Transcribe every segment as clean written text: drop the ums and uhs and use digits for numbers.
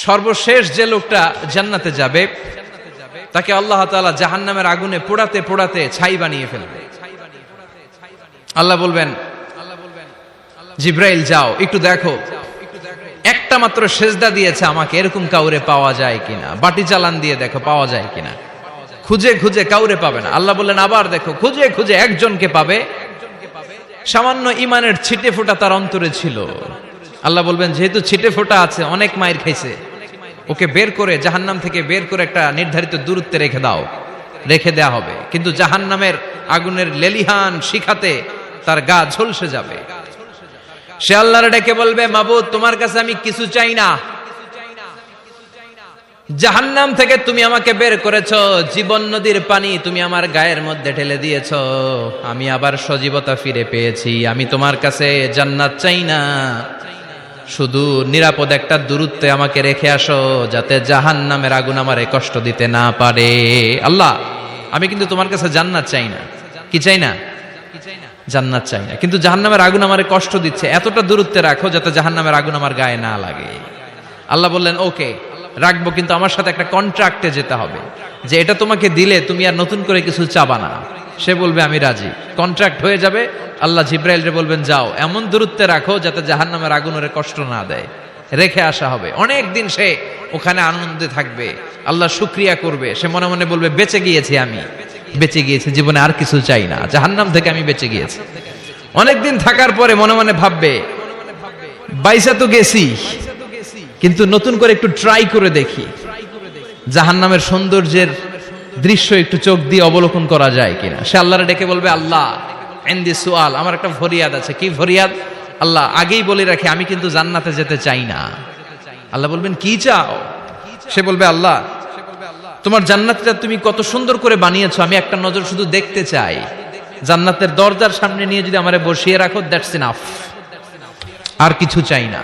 সর্বশেষ যে লোকটা জান্নাতে যাবে তাকে আল্লাহ তাআলা জাহান্নামের আগুনে পোড়াতে পোড়াতে ছাই বানিয়ে ফেলবে। আল্লাহ বলবেন, জিব্রাইল যাও একটু দেখো, একটা মাত্র সেজদা দিয়েছে আমাকে, এরকম কাউরে পাওয়া যায় কিনা। বাটি চালান দিয়ে দেখো পাওয়া যায় কিনা। খুঁজে খুঁজে কাউরে পাবে না। আল্লাহ বললেন আবার দেখো, খুঁজে খুঁজে একজনকে পাবে, সামান্য ইমানের ছিটে ফোঁটা তার অন্তরে ছিল। আল্লাহ বলবেন যেহেতু ছিটে ফোঁটা আছে, অনেক মায়ের খাইছে, ওকে বের করে জাহান্নাম থেকে বের করে একটা নির্ধারিত দূরত্বে রেখে দাও। রেখে দেয়া হবে, কিন্তু জাহান্নামের আগুনের লেলিহান শিখাতে তার গা ঝলসে যাবে। সে আল্লাহর ডেকে বলবে, মাবুদ তোমার কাছে আমি কিছু চাই না, জাহান্নাম থেকে তুমি আমাকে বের করেছো, জীবন নদীর পানি তুমি আমার গায়ের মধ্যে ঢেলে দিয়েছো, আমি আবার সজীবতা ফিরে পেয়েছি। আমি তোমার কাছে জান্নাত চাই না, শুধু নিরাপদ একটা দূরত্বে আমাকে রেখে আসো, যাতে জাহান্নামের আগুন আমারে কষ্ট দিতে না পারে। আল্লাহ আমি কিন্তু তোমার কাছে জান্নাত চাই না। কি চাই না? জান্নাত চাই না, কিন্তু জাহান্নামের আগুন আমারে কষ্ট দিচ্ছে, এতটা দূরত্বে রাখো যাতে জাহান্নামের আগুন আমার গায়ে না লাগে। আল্লাহ বললেন ওকে রাখবো, কিন্তু আমার সাথে একটা কন্ট্রাক্টে যেতে হবে, যে এটা তোমাকে দিলে তুমি আর নতুন করে কিছু চাবা না। সে বলবে আমি রাজি, কন্ট্রাক্ট হয়ে যাবে। আল্লাহ জিব্রাইলরে বলবেন যাও এমন দূরত্বে রাখো যাতে জাহান্নামের আগুন ওরে কষ্ট না দেয়। রেখে আসা হবে, অনেক দিন সে ওখানে আনন্দে থাকবে, আল্লাহ শুকরিয়া করবে। সে মনে মনে বলবে বেঁচে গিয়েছি, আমি বেঁচে গিয়েছি, জীবনে আর কিছু চাই না, জাহান্নাম থেকে আমি বেঁচে গিয়েছি। অনেকদিন থাকার পরে মনে মনে ভাববে বাইসা তো গেছি, কিন্তু নতুন করে একটু ট্রাই করে দেখি, জাহান্নামের সৌন্দর্যের দৃশ্য একটু চোখ দিয়ে অবলোকন করা যায় কিনা। সে আল্লাহরে ডেকে বলবে আল্লাহ ইনদি সুআল, আমার একটা ফরিয়াদ আছে। কি ফরিয়াদ? আল্লাহ আগেই বলে রাখি আমি কিন্তু জান্নাতে যেতে চাই না। আল্লাহ বলবেন কি চাও? সে বলবে আল্লাহ তোমার জান্নাতটা তুমি কত সুন্দর করে বানিয়েছো, আমি একটা নজর শুধু দেখতে চাই। জান্নাতের দরজার সামনে নিয়ে যদি আমারে বসিয়ে রাখো, দ্যাটস ইনাফ, আর কিছু চাই না,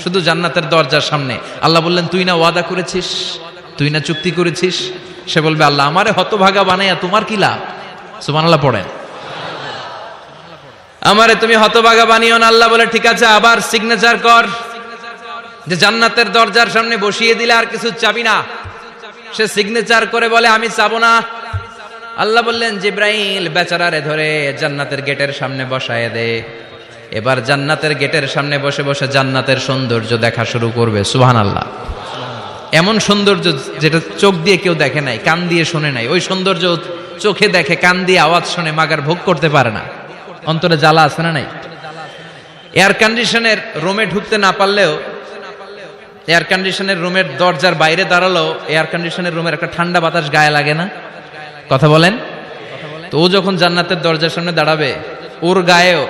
শুধু জান্নাতের দরজার সামনে। আল্লাহ বললেন তুই না ওয়াদা করেছিস, তুই না চুক্তি করেছিস। সে বলবে আল্লাহ আমারে হতভাগা বানাইয়া তোমার কি লাভ? সুবহানাল্লাহ পড়েন। আমারে তুমি হতভাগা বানিও না। আল্লাহ বলে ঠিক আছে, আবার সিগনেচার কর যে জান্নাতের দরজার সামনে বসিয়ে দিলে আর কিছু চাবি না। সে সিগনেচার করে বলে আমি চাবো না। আল্লাহ বললেন জিব্রাইল বেচারারে ধরে জান্নাতের গেটের সামনে বসায় দে। এবার জান্নাতের গেটের সামনে বসে বসে জান্নাতের সৌন্দর্য দেখা শুরু করবে। সুবহানাল্লাহ। এমন সৌন্দর্য যেটা চোখ দিয়ে কেউ দেখে নাই, কান দিয়ে শোনে নাই। ওই সৌন্দর্য চোখে দেখে, কান দিয়ে আওয়াজ শুনে, মাগার ভোগ করতে পারে না। অন্তরে জ্বালা আছে না নাই? এয়ার কন্ডিশনের রুমে ঢুকতে না পারলেও, এয়ার কন্ডিশনের রুমের দরজার বাইরে দাঁড়ালো, এয়ার কন্ডিশনের রুমের একটা ঠান্ডা বাতাস গায়ে লাগে না? কথা বলেন তো। ও যখন জান্নাতের দরজার সামনে দাঁড়াবে, ওর গায়েও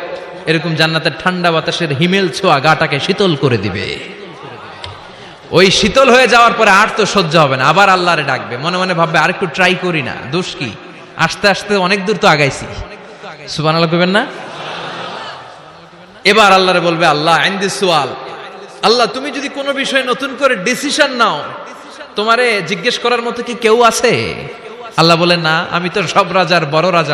এরকম জান্নাতের ঠান্ডা বাতাসের হিমেল ছোঁয়া গাটাকে শীতল করে দিবে। ওই শীতল হয়ে যাওয়ার পরে আর তো সহ্য হবে না, আবার আল্লাহরে ডাকবে। মনে মনে ভাববে আর একটু ট্রাই করি না, দোষ কি, আস্তে আস্তে অনেক দূর তো আগাইছি। সুবহানাল্লাহ কইবেন না? এবার আল্লাহরে বলবে আল্লাহ ইনদি সুআল, আল্লাহ তুমি যদি কোনো বিষয়ে নতুন করে ডিসিশন নাও, তোমারে জিজ্ঞেস করার মতো কি কেউ আছে? আল্লাহ বলে না, আমি তো সব রাজার বড় রাজা।